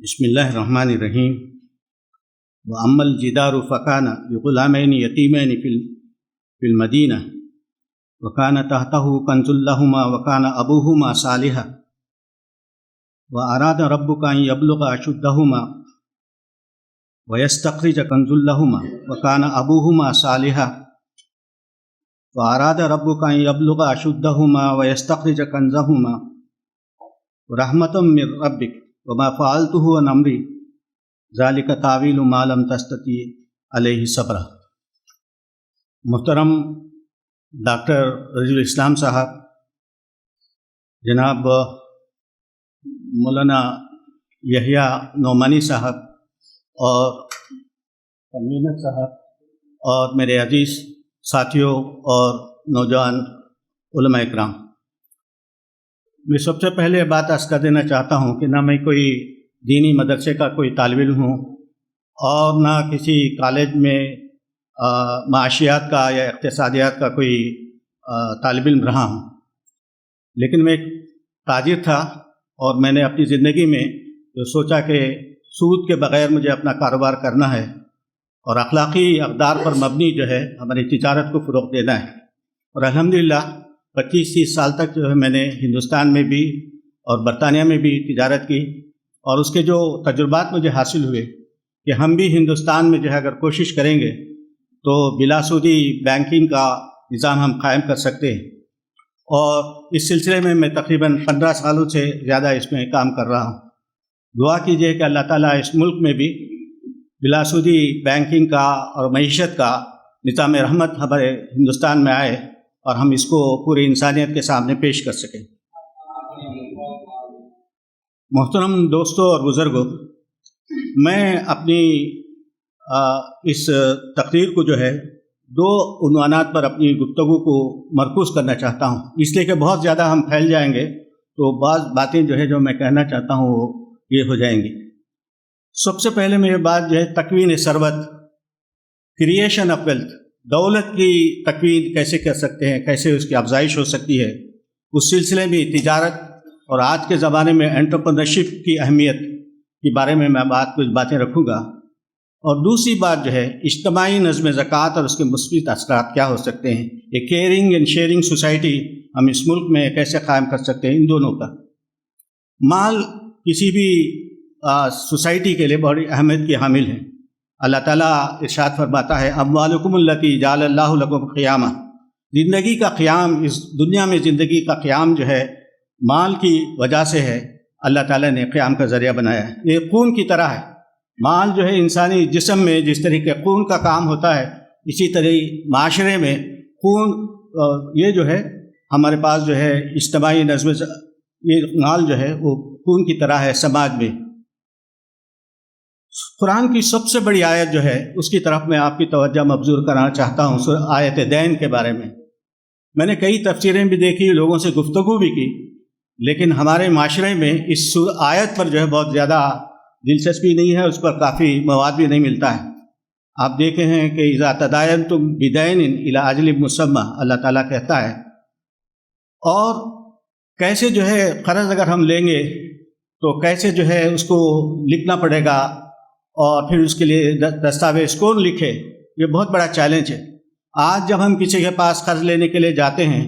بسم اللہ الرحمن الرحیم وأما الجدار فكان لغلامين يتيمين في المدينة وكان تحته كنز لهما وكان أبوهما صالحا وأراد ربك أن يبلغ أشدهما ويستخرج كنز لهما وكان أبوهما صالحا وأراد ربك أن يبلغ أشدهما ويستخرج كنزهما رحمة من ربك وما فعلته عن أمري ذلك تعویل ما لم تستطیع علیہ صبر۔ محترم ڈاکٹر رضی الاسلام صاحب، جناب مولانا یحییٰ نعمانی صاحب اور کنوینر صاحب اور میرے عزیز ساتھیوں اور نوجوان علماء اکرام، میں سب سے پہلے بات عرض کر دینا چاہتا ہوں کہ نہ میں کوئی دینی مدرسے کا کوئی طالب علم ہوں اور نہ کسی کالج میں معاشیات کا یا اقتصادیات کا کوئی طالب علم رہا ہوں، لیکن میں ایک تاجر تھا اور میں نے اپنی زندگی میں جو سوچا کہ سود کے بغیر مجھے اپنا کاروبار کرنا ہے اور اخلاقی اقدار پر مبنی جو ہے ہماری تجارت کو فروغ دینا ہے، اور الحمدللہ 25-30 سال تک جو ہے میں نے ہندوستان میں بھی اور برطانیہ میں بھی تجارت کی، اور اس کے جو تجربات مجھے حاصل ہوئے کہ ہم بھی ہندوستان میں جو ہے اگر کوشش کریں گے تو بلا سودی بینکنگ کا نظام ہم قائم کر سکتے ہیں، اور اس سلسلے میں میں تقریباً 15 سالوں سے زیادہ اس میں کام کر رہا ہوں۔ دعا کیجیے کہ اللہ تعالیٰ اس ملک میں بھی بلا سودی بینکنگ کا اور معیشت کا نظام رحمت ہمارے ہندوستان میں آئے اور ہم اس کو پوری انسانیت کے سامنے پیش کر سکیں۔ محترم دوستوں اور بزرگوں، میں اپنی اس تقریر کو جو ہے 2 عنوانات پر اپنی گفتگو کو مرکوز کرنا چاہتا ہوں، اس لیے کہ بہت زیادہ ہم پھیل جائیں گے تو بعض باتیں جو ہے جو میں کہنا چاہتا ہوں وہ یہ ہو جائیں گی۔ سب سے پہلے میں یہ بات جو ہے تکوین ثروت، کریشن آف ویلتھ، دولت کی تکوین کیسے کر سکتے ہیں، کیسے اس کی افزائش ہو سکتی ہے، اس سلسلے میں تجارت اور آج کے زمانے میں انٹرپرنرشپ کی اہمیت کے بارے میں کچھ باتیں رکھوں گا، اور دوسری بات جو ہے اجتماعی نظم زکوٰۃ اور اس کے مثبت اثرات کیا ہو سکتے ہیں، ایک کیئرنگ اینڈ شیئرنگ سوسائٹی ہم اس ملک میں کیسے قائم کر سکتے ہیں۔ ان دونوں کا مال کسی بھی سوسائٹی کے لیے بڑی اہمیت کی حامل ہے۔ اللہ تعالیٰ ارشاد فرماتا ہے اموالکم التی جعل اللہ لکم قیامہ، زندگی کا قیام، اس دنیا میں زندگی کا قیام جو ہے مال کی وجہ سے ہے، اللہ تعالیٰ نے قیام کا ذریعہ بنایا ہے۔ یہ خون کی طرح ہے، مال جو ہے انسانی جسم میں جس طریقے خون کا کام ہوتا ہے، اسی طرح معاشرے میں خون یہ جو ہے ہمارے پاس جو ہے اجتماعی نظم، یہ مال جو ہے وہ خون کی طرح ہے سماج میں۔ قرآن کی سب سے بڑی آیت جو ہے اس کی طرف میں آپ کی توجہ مبذول کرنا چاہتا ہوں، آیت دین کے بارے میں نے کئی تفسیریں بھی دیکھی، لوگوں سے گفتگو بھی کی، لیکن ہمارے معاشرے میں اس آیت پر جو ہے بہت زیادہ دلچسپی نہیں ہے، اس پر کافی مواد بھی نہیں ملتا ہے۔ آپ دیکھے ہیں کہ اذا تداینتم بدین الی اجل مسمى، اللہ تعالیٰ کہتا ہے، اور کیسے جو ہے قرض اگر ہم لیں گے تو کیسے جو ہے اس کو لکھنا پڑے گا، اور پھر اس کے لیے دستاویز کون لکھے، یہ بہت بڑا چیلنج ہے۔ آج جب ہم کسی کے پاس قرض لینے کے لیے جاتے ہیں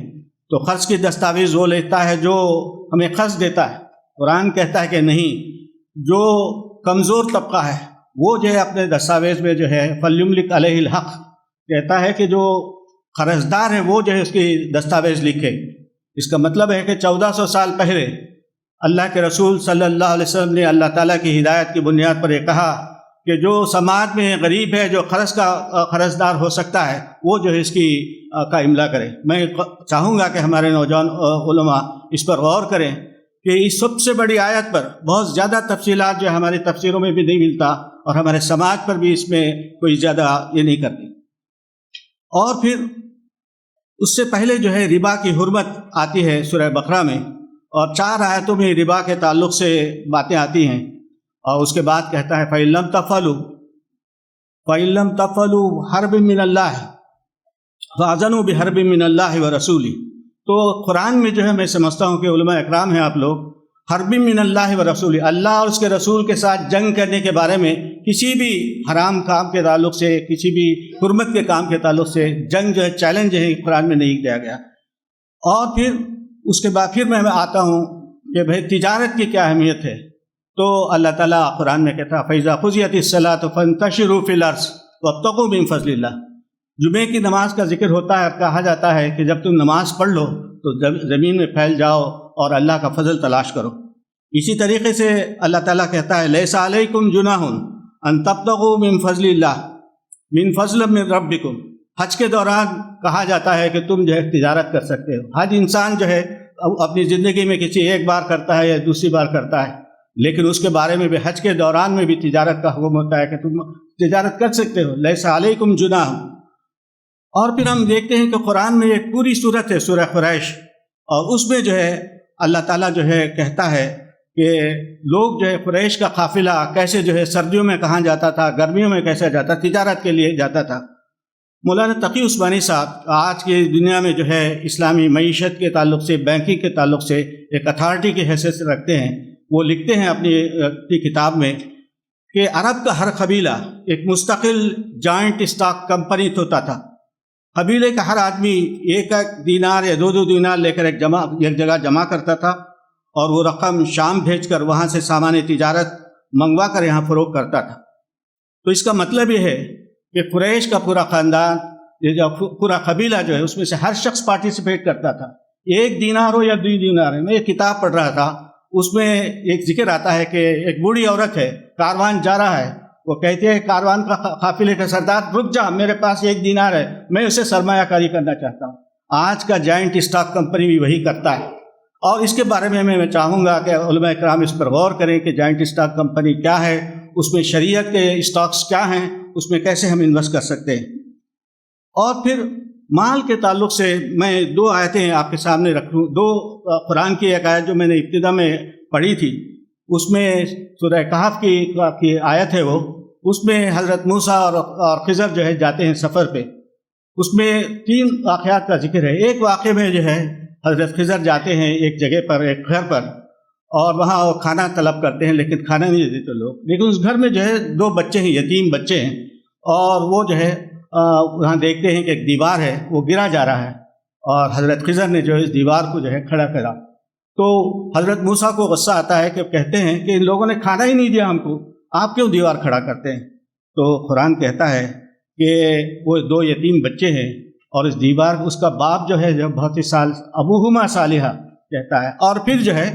تو قرض کی دستاویز وہ لیتا ہے جو ہمیں قرض دیتا ہے۔ قرآن کہتا ہے کہ نہیں، جو کمزور طبقہ ہے وہ جو ہے اپنے دستاویز میں جو ہے فلیملک علیہ الحق، کہتا ہے کہ جو قرض دار ہے وہ جو ہے اس کی دستاویز لکھے۔ اس کا مطلب ہے کہ 1400 سال پہلے اللہ کے رسول صلی اللہ علیہ وسلم نے اللہ تعالیٰ کی ہدایت کی بنیاد پر یہ کہا کہ جو سماج میں غریب ہے، جو قرض دار ہو سکتا ہے، وہ جو ہے اس کا املا کرے۔ میں چاہوں گا کہ ہمارے نوجوان علماء اس پر غور کریں کہ اس سب سے بڑی آیت پر بہت زیادہ تفصیلات جو ہماری تفسیروں میں بھی نہیں ملتا، اور ہمارے سماج پر بھی اس میں کوئی زیادہ یہ نہیں کرتی۔ اور پھر اس سے پہلے جو ہے ربا کی حرمت آتی ہے سورہ بقرہ میں، اور 4 آیتوں میں ربا کے تعلق سے باتیں آتی ہیں، اور اس کے بعد کہتا ہے فَإِن لَمْ تَفْعَلُوا حَرْبٌ مِّنَ اللَّهِ فَأَذَنُوا بِحَرْبٍ مِّنَ اللَّهِ وَرَسُولِهِ۔ تو قرآن میں جو ہے میں سمجھتا ہوں کہ علماء اکرام ہیں آپ لوگ، حرب من اللہ و رسول، اللہ اور اس کے رسول کے ساتھ جنگ کرنے کے بارے میں کسی بھی حرام کام کے تعلق سے، کسی بھی حرمت کے کام کے تعلق سے جنگ جو ہے، چیلنج ہے، قرآن میں نہیں دیا گیا۔ اور پھر اس کے بعد پھر میں آتا ہوں کہ بھائی تجارت کی کیا اہمیت ہے، تو اللہ تعالیٰ قرآن میں کہتا ہے فَإِذَا قُضِيَتِ الصَّلَاةُ فَانتَشِرُوا فِي الْأَرْضِ وَابْتَغُوا مِن فَضْلِ اللَّهِ۔ جمعے کی نماز کا ذکر ہوتا ہے اور کہا جاتا ہے کہ جب تم نماز پڑھ لو تو زمین میں پھیل جاؤ اور اللہ کا فضل تلاش کرو۔ اسی طریقے سے اللہ تعالیٰ کہتا ہے لَيْسَ عَلَيْكُمْ جُنَاحٌ أَن تَبْتَغُوا مِن فَضْلِ اللَّهِ مِن فَضْلٍ مِّن رَبِّكُمْ۔ حج کے دوران کہا جاتا ہے کہ تم جو ہے تجارت کر سکتے ہو۔ حج انسان جو ہے اپنی زندگی میں کسی ایک بار کرتا ہے یا دوسری بار کرتا ہے، لیکن اس کے بارے میں بھی حج کے دوران میں بھی تجارت کا حکم ہوتا ہے کہ تم تجارت کر سکتے ہو، لَيْسَ عَلَيْكُمْ جُنَاحٌ۔ اور پھر ہم دیکھتے ہیں کہ قرآن میں ایک پوری صورت ہے سورہ قریش، اور اس میں جو ہے اللہ تعالیٰ جو ہے کہتا ہے کہ لوگ جو ہے قریش کا قافلہ کیسے جو ہے سردیوں میں کہاں جاتا تھا، گرمیوں میں کیسے جاتا، تجارت کے لیے جاتا تھا۔ مولانا تقی عثمانی صاحب آج کی دنیا میں جو ہے اسلامی معیشت کے تعلق سے، بینکنگ کے تعلق سے ایک اتھارٹی کی حیثیت سے رکھتے ہیں۔ وہ لکھتے ہیں اپنی کتاب میں کہ عرب کا ہر قبیلہ ایک مستقل جوائنٹ اسٹاک کمپنی ہوتا تھا۔ قبیلے کا ہر آدمی ایک دینار یا دو دینار لے کر ایک جگہ جمع کرتا تھا، اور وہ رقم شام بھیج کر وہاں سے سامان تجارت منگوا کر یہاں فروخت کرتا تھا۔ تو اس کا مطلب یہ ہے کہ قریش کا پورا خاندان، یہ جو پورا قبیلہ جو ہے، اس میں سے ہر شخص پارٹیسپیٹ کرتا تھا، ایک دینار ہو یا دو دینار ہے۔ میں ایک کتاب پڑھ رہا تھا، اس میں ایک ذکر آتا ہے کہ ایک بوڑھی عورت ہے، کاروان جا رہا ہے، وہ کہتے ہیں کاروان کا قافلے کا سردار رک جا، میرے پاس ایک دینار ہے، میں اسے سرمایہ کاری کرنا چاہتا ہوں۔ آج کا جائنٹ اسٹاک کمپنی بھی وہی کرتا ہے، اور اس کے بارے میں چاہوں گا کہ علماء کرام اس پر غور کریں کہ جائنٹ اسٹاک کمپنی کیا ہے، اس میں شریعت کے اسٹاکس کیا ہیں، اس میں کیسے ہم انویسٹ کر سکتے ہیں۔ اور پھر مال کے تعلق سے میں دو آیتیں آپ کے سامنے رکھوں، دو قرآن کی ایک آیت جو میں نے ابتدا میں پڑھی تھی، اس میں سورہ کہف کی آیت ہے، وہ اس میں حضرت موسیٰ اور خضر جو ہے جاتے ہیں سفر پہ۔ اس میں 3 واقعات کا ذکر ہے۔ ایک واقعے میں جو ہے حضرت خضر جاتے ہیں ایک جگہ پر، ایک گھر پر، اور وہاں وہ کھانا طلب کرتے ہیں، لیکن کھانا نہیں دیتے لوگ۔ لیکن اس گھر میں جو ہے 2 بچے ہیں، یتیم بچے ہیں، اور وہ جو ہے وہاں دیکھتے ہیں کہ ایک دیوار ہے، وہ گرا جا رہا ہے، اور حضرت خضر نے جو ہے اس دیوار کو جو ہے کھڑا کرا۔ تو حضرت موسیٰ کو غصہ آتا ہے کہ کہتے ہیں کہ ان لوگوں نے کھانا ہی نہیں دیا ہم کو، آپ کیوں دیوار کھڑا کرتے ہیں؟ تو قرآن کہتا ہے کہ وہ 2 یتیم بچے ہیں، اور اس دیوار اس کا باپ جو ہے بہت ہی سال ابوہما صالحہ کہتا ہے، اور پھر جو ہے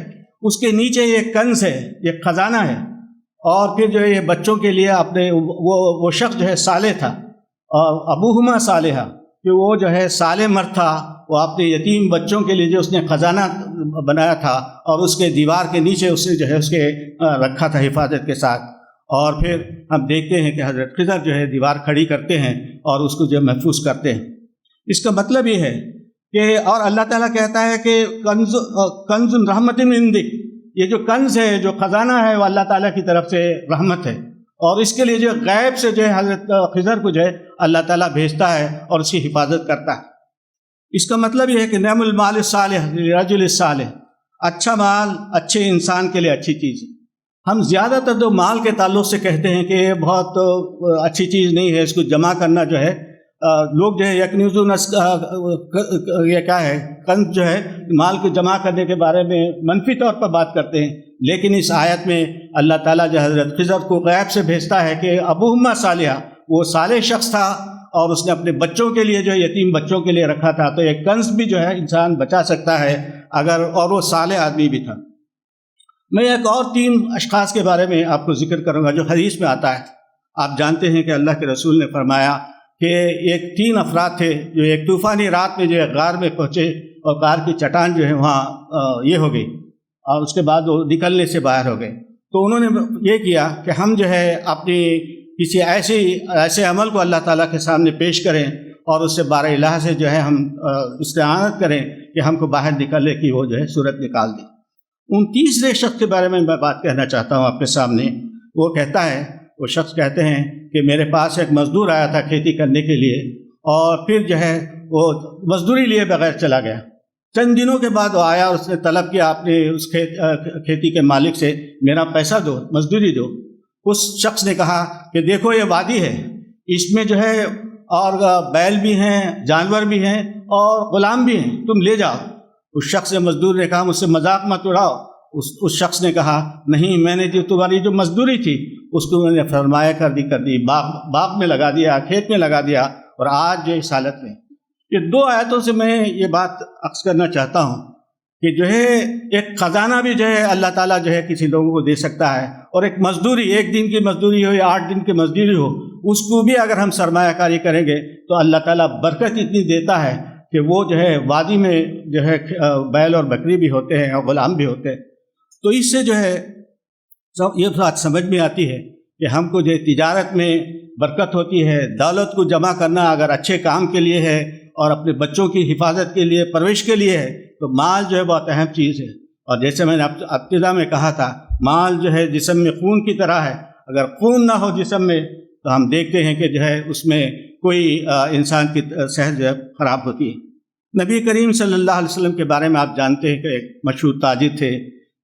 اس کے نیچے ایک کنز ہے، ایک خزانہ ہے، اور پھر جو ہے یہ بچوں کے لیے اپنے وہ شخص جو ہے صالح تھا، اور ابوہما صالحہ کہ وہ جو ہے صالح مرد تھا، وہ اپنے یتیم بچوں کے لیے جو اس نے خزانہ بنایا تھا، اور اس کے دیوار کے نیچے اس نے جو ہے اس کے رکھا تھا حفاظت کے ساتھ۔ اور پھر ہم دیکھتے ہیں کہ حضرت خضر جو ہے دیوار کھڑی کرتے ہیں اور اس کو جو محفوظ کرتے ہیں۔ اس کا مطلب یہ ہے کہ، اور اللہ تعالیٰ کہتا ہے کہ کنز رحمت من عندک، یہ جو کنز ہے، جو خزانہ ہے، وہ اللہ تعالیٰ کی طرف سے رحمت ہے، اور اس کے لیے جو غیب سے جو ہے حضرت خضر کو جو ہے اللہ تعالیٰ بھیجتا ہے اور اس کی حفاظت کرتا ہے۔ اس کا مطلب یہ ہے کہ نعم المال الصالح للرجل الصالح، اچھا مال اچھے انسان کے لیے اچھی چیز ہے۔ ہم زیادہ تر جو مال کے تعلق سے کہتے ہیں کہ یہ بہت اچھی چیز نہیں ہے، اس کو جمع کرنا جو ہے، لوگ جو ہے یہ کیا ہے، کنز جو ہے مال کو جمع کرنے کے بارے میں منفی طور پر بات کرتے ہیں، لیکن اس آیت میں اللہ تعالیٰ جو حضرت خضر کو غیب سے بھیجتا ہے کہ ابوہما صالحہ، وہ صالح شخص تھا، اور اس نے اپنے بچوں کے لیے جو یتیم بچوں کے لیے رکھا تھا، تو ایک کنز بھی جو ہے انسان بچا سکتا ہے اگر، اور وہ صالح آدمی بھی تھا۔ میں ایک اور 3 اشخاص کے بارے میں آپ کو ذکر کروں گا جو حدیث میں آتا ہے۔ آپ جانتے ہیں کہ اللہ کے رسول نے فرمایا کہ ایک 3 افراد تھے جو ایک طوفانی رات میں جو ہے غار میں پہنچے، اور غار کی چٹان جو ہے وہاں یہ ہو گئی، اور اس کے بعد وہ نکلنے سے باہر ہو گئے۔ تو انہوں نے یہ کیا کہ ہم جو ہے اپنی کسی ایسے عمل کو اللہ تعالیٰ کے سامنے پیش کریں، اور اس سے بارہ الہ سے جو ہے ہم استعانت کریں کہ ہم کو باہر نکلنے کی وہ جو ہے صورت نکال دیں۔ ان تیسرے شخص کے بارے میں بات کہنا چاہتا ہوں آپ کے سامنے۔ وہ کہتا ہے، وہ شخص کہتے ہیں کہ میرے پاس ایک مزدور آیا تھا کھیتی کرنے کے لیے، اور پھر جو ہے وہ مزدوری لیے بغیر چلا گیا۔ چند دنوں کے بعد وہ آیا، اس نے طلب کیا اپنے اس کھیتی کے مالک سے، میرا پیسہ دو، مزدوری دو۔ اس شخص نے کہا کہ دیکھو یہ وادی ہے، اس میں جو ہے اور بیل بھی ہیں، جانور بھی ہیں اور غلام بھی ہیں، تم لے جاؤ۔ اس شخص نے، مزدور نے کہا مجھ سے مذاق مت اڑاؤ۔ اس شخص نے کہا نہیں، میں نے جو تمہاری جو مزدوری تھی اس کو میں نے فرمایا کر دی، باغ میں لگا دیا، کھیت میں لگا دیا، اور آج جو اس حالت میں۔ یہ دو آیتوں سے میں یہ بات عکس کرنا چاہتا ہوں کہ جو ہے ایک خزانہ بھی جو ہے اللہ تعالیٰ جو ہے کسی لوگوں کو دے سکتا ہے، اور ایک مزدوری، 1 دن کی مزدوری ہو یا 8 دن کی مزدوری ہو، اس کو بھی اگر ہم سرمایہ کاری کریں گے تو اللہ تعالیٰ برکت اتنی دیتا ہے کہ وہ جو ہے وادی میں جو ہے بیل اور بکری بھی ہوتے ہیں اور غلام بھی ہوتے ہیں۔ تو اس سے جو ہے یہ بات سمجھ میں آتی ہے کہ ہم کو جو ہے تجارت میں برکت ہوتی ہے، دولت کو جمع کرنا اگر اچھے کام کے لیے ہے اور اپنے بچوں کی حفاظت کے لیے، پرورش کے لیے ہے، تو مال جو ہے بہت اہم چیز ہے۔ اور جیسے میں نے ابتدا میں کہا تھا، مال جو ہے جسم میں خون کی طرح ہے، اگر خون نہ ہو جسم میں تو ہم دیکھتے ہیں کہ جو ہے اس میں کوئی انسان کی صحت جو ہے خراب ہوتی ہے۔ نبی کریم صلی اللہ علیہ وسلم کے بارے میں آپ جانتے ہیں کہ ایک مشہور تاجر تھے،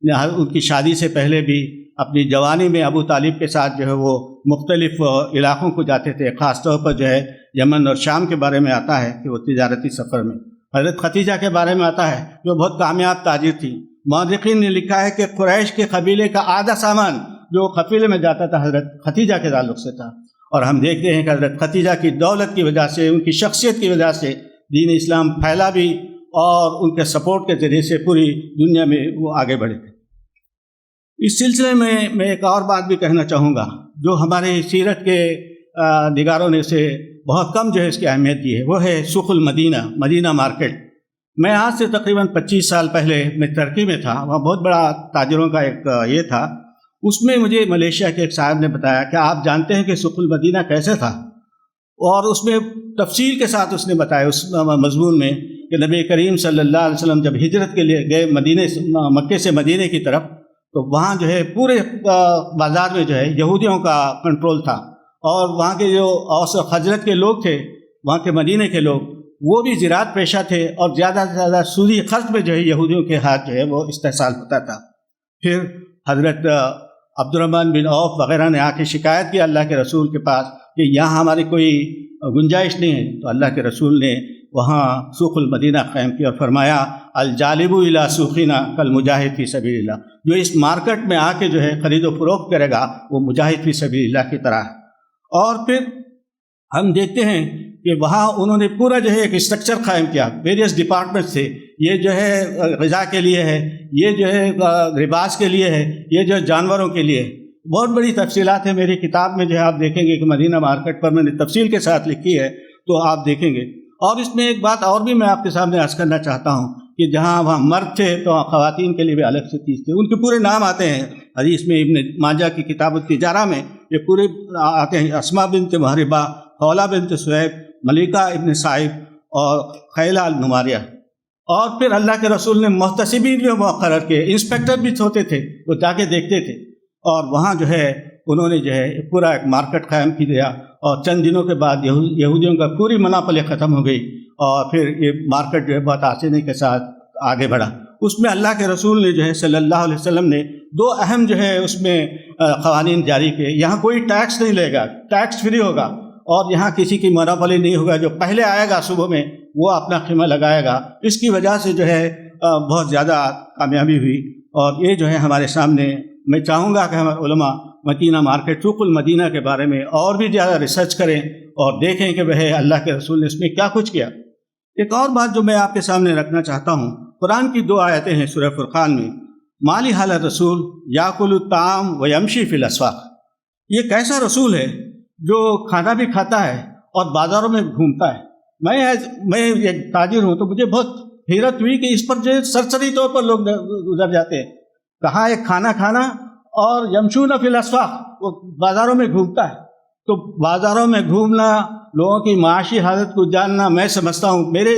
ان کی شادی سے پہلے بھی اپنی جوانی میں ابو طالب کے ساتھ جو ہے وہ مختلف علاقوں کو جاتے تھے، خاص طور پر جو ہے یمن اور شام کے بارے میں آتا ہے کہ وہ تجارتی سفر میں۔ حضرت خدیجہ کے بارے میں آتا ہے جو بہت کامیاب تاجر تھی۔ مورخین نے لکھا ہے کہ قریش کے قبیلے کا آدھا سامان جو قافلے میں جاتا تھا حضرت خدیجہ کے تعلق سے تھا، اور ہم دیکھتے ہیں کہ حضرت خدیجہ کی دولت کی وجہ سے، ان کی شخصیت کی وجہ سے دین اسلام پھیلا بھی، اور ان کے سپورٹ کے ذریعے سے پوری دنیا میں وہ آگے بڑھے تھے۔ اس سلسلے میں ایک اور بات بھی کہنا چاہوں گا جو ہمارے سیرت کے نگاروں نے اسے بہت کم جو ہے اس کی اہمیت دی ہے، وہ ہے سوق المدینہ، مدینہ مارکیٹ۔ میں آج سے تقریباً 25 سال پہلے میں ترکی میں تھا، وہاں بہت بڑا تاجروں کا ایک یہ تھا، اس میں مجھے ملیشیا کے ایک صاحب نے بتایا کہ آپ جانتے ہیں کہ سوق المدینہ کیسے تھا، اور اس میں تفصیل کے ساتھ اس نے بتایا اس مضمون میں کہ نبی کریم صلی اللہ علیہ وسلم جب ہجرت کے لیے گئے مکے سے مدینے کی طرف، تو وہاں جو ہے پورے بازار میں جو ہے یہودیوں کا کنٹرول تھا، اور وہاں کے جو اوس و خزرج کے لوگ تھے، وہاں کے مدینے کے لوگ، وہ بھی زراعت پیشہ تھے، اور زیادہ سے زیادہ سودی قرض میں جو ہے یہودیوں کے ہاتھ جو ہے وہ استحصال ہوتا تھا۔ پھر حضرت عبد الرحمن بن عوف وغیرہ نے آ کے شکایت کی اللہ کے رسول کے پاس کہ یہاں ہماری کوئی گنجائش نہیں ہے، تو اللہ کے رسول نے وہاں سوق المدینہ قائم کیا اور فرمایا الجالب الی سوقنا کالمجاہد فی سبیل اللہ، جو اس مارکیٹ میں آ کے جو ہے خرید و فروخت کرے گا وہ مجاہد فی سبیل اللہ کی طرح ہے۔ اور پھر ہم دیکھتے ہیں کہ وہاں انہوں نے پورا جو ہے ایک اسٹرکچر قائم کیا، ویریس ڈپارٹمنٹ سے، یہ جو ہے غذا کے لیے ہے، یہ جو ہے لباس کے لیے ہے، یہ جو جانوروں کے لیے۔ بہت بڑی تفصیلات ہیں میری کتاب میں جو ہے آپ دیکھیں گے کہ مدینہ مارکیٹ پر میں نے تفصیل کے ساتھ لکھی ہے، تو آپ دیکھیں گے۔ اور اس میں ایک بات اور بھی میں آپ کے سامنے عرض کرنا چاہتا ہوں کہ جہاں وہاں مرد تھے تو وہاں خواتین کے لیے بھی الگ سے چیز تھے، ان کے پورے نام آتے ہیں حدیث میں، ابن ماجہ کی کتاب التجارہ میں یہ پورے آتے ہیں، اسماء بنت محربہ، خولہ بنت سہیب، ملیکہ ابن صائب اور خیلہ النماریہ۔ اور پھر اللہ کے رسول نے محتسبین بھی مقرر کیے، انسپیکٹر بھی ہوتے تھے، وہ جا کے دیکھتے تھے، اور وہاں جو ہے انہوں نے جو ہے پورا ایک مارکیٹ قائم کی دیا، اور چند دنوں کے بعد یہودیوں کا پوری مناپلی ختم ہو گئی، اور پھر یہ مارکیٹ جو ہے بہت آسانی کے ساتھ آگے بڑھا۔ اس میں اللہ کے رسول نے جو ہے صلی اللہ علیہ وسلم نے 2 اہم جو ہے اس میں قوانین جاری کیے۔ یہاں کوئی ٹیکس نہیں لے گا، ٹیکس فری ہوگا، اور یہاں کسی کی مناپلی نہیں ہوگا، جو پہلے آئے گا صبح میں وہ اپنا خیمہ لگائے گا۔ اس کی وجہ سے جو ہے بہت زیادہ کامیابی ہوئی، اور یہ جو ہے ہمارے سامنے، میں چاہوں گا کہ ہمارے علماء مدینہ مارکیٹ سوق المدینہ کے بارے میں اور بھی زیادہ ریسرچ کریں اور دیکھیں کہ وہ اللہ کے رسول نے اس میں کیا کچھ کیا۔ ایک اور بات جو میں آپ کے سامنے رکھنا چاہتا ہوں، قرآن کی 2 آیتیں ہیں سورہ فرقان میں، مالی حال رسول یاکل الطعام ویمشی فی الاسواق۔ یہ کیسا رسول ہے جو کھانا بھی کھاتا ہے اور بازاروں میں گھومتا ہے۔ میں ایک تاجر ہوں، تو مجھے بہت حیرت ہوئی کہ اس پر جو سرسری طور پر لوگ گزر جاتے ہیں۔ کہا ایک کھانا کھانا اور یمشون فی الاسواق، وہ بازاروں میں گھومتا ہے۔ تو بازاروں میں گھومنا، لوگوں کی معاشی حالت کو جاننا، میں سمجھتا ہوں میرے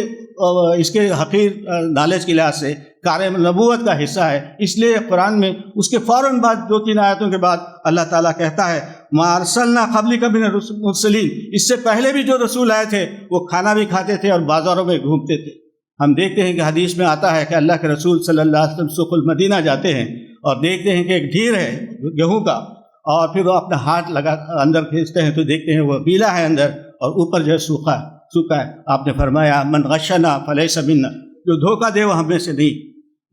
اس کے حقیر نالج کے لحاظ سے کار نبوت کا حصہ ہے۔ اس لیے قرآن میں اس کے فوراً بعد 2-3 آیتوں کے بعد اللہ تعالیٰ کہتا ہے ما ارسلنا قبلک من المرسلین، اس سے پہلے بھی جو رسول آئے تھے وہ کھانا بھی کھاتے تھے اور بازاروں میں گھومتے تھے۔ ہم دیکھتے ہیں کہ حدیث میں آتا ہے کہ اللہ کے رسول صلی اللہ علیہ وسلم سوق المدینہ جاتے ہیں اور دیکھتے ہیں کہ ایک ڈھیر ہے گیہوں کا، اور پھر وہ اپنا ہاتھ لگا اندر کھینچتے ہیں تو دیکھتے ہیں وہ گیلا ہے اندر اور اوپر جو ہے سوکھا ہے۔ آپ نے فرمایا من غشنا فلیس منا، جو دھوکہ دے وہ ہم میں سے نہیں۔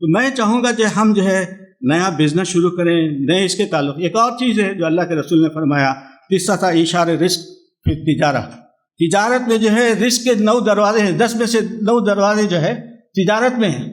تو میں چاہوں گا کہ ہم جو ہے نیا بزنس شروع کریں، نئے اس کے تعلق۔ ایک اور چیز ہے جو اللہ کے رسول نے فرمایا، قصہ تھا اشار رزق پھر تجارت میں جو ہے رزق کے 9 دروازے ہیں، 10 میں سے 9 دروازے جو ہے تجارت میں ہیں۔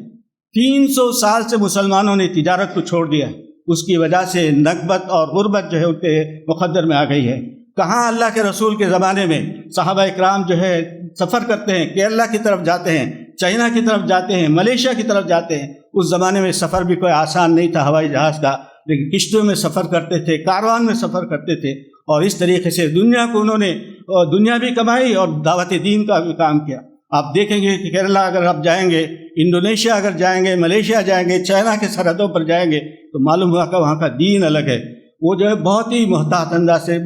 300 سال سے مسلمانوں نے تجارت کو چھوڑ دیا، اس کی وجہ سے نکبت اور غربت جو ہے ان کے مقدر میں آ گئی ہے۔ کہاں اللہ کے رسول کے زمانے میں صحابہ اکرام جو ہے سفر کرتے ہیں، کیرلا کی طرف جاتے ہیں، چائنا کی طرف جاتے ہیں، ملیشیا کی طرف جاتے ہیں۔ اس زمانے میں سفر بھی کوئی آسان نہیں تھا ہوائی جہاز کا، لیکن کشتیوں میں سفر کرتے تھے، کاروان میں سفر کرتے تھے، اور اس طریقے سے دنیا کو انہوں نے دنیا بھی کمائی اور دعوت دین کا بھی کام کیا۔ آپ دیکھیں گے کہ کیرلا اگر آپ جائیں گے، انڈونیشیا اگر جائیں گے، ملیشیا جائیں گے، چائنا کے سرحدوں پر جائیں گے تو معلوم ہوا کہ وہاں کا دین الگ ہے۔ وہ جو ہے بہت ہی محتاط انداز سے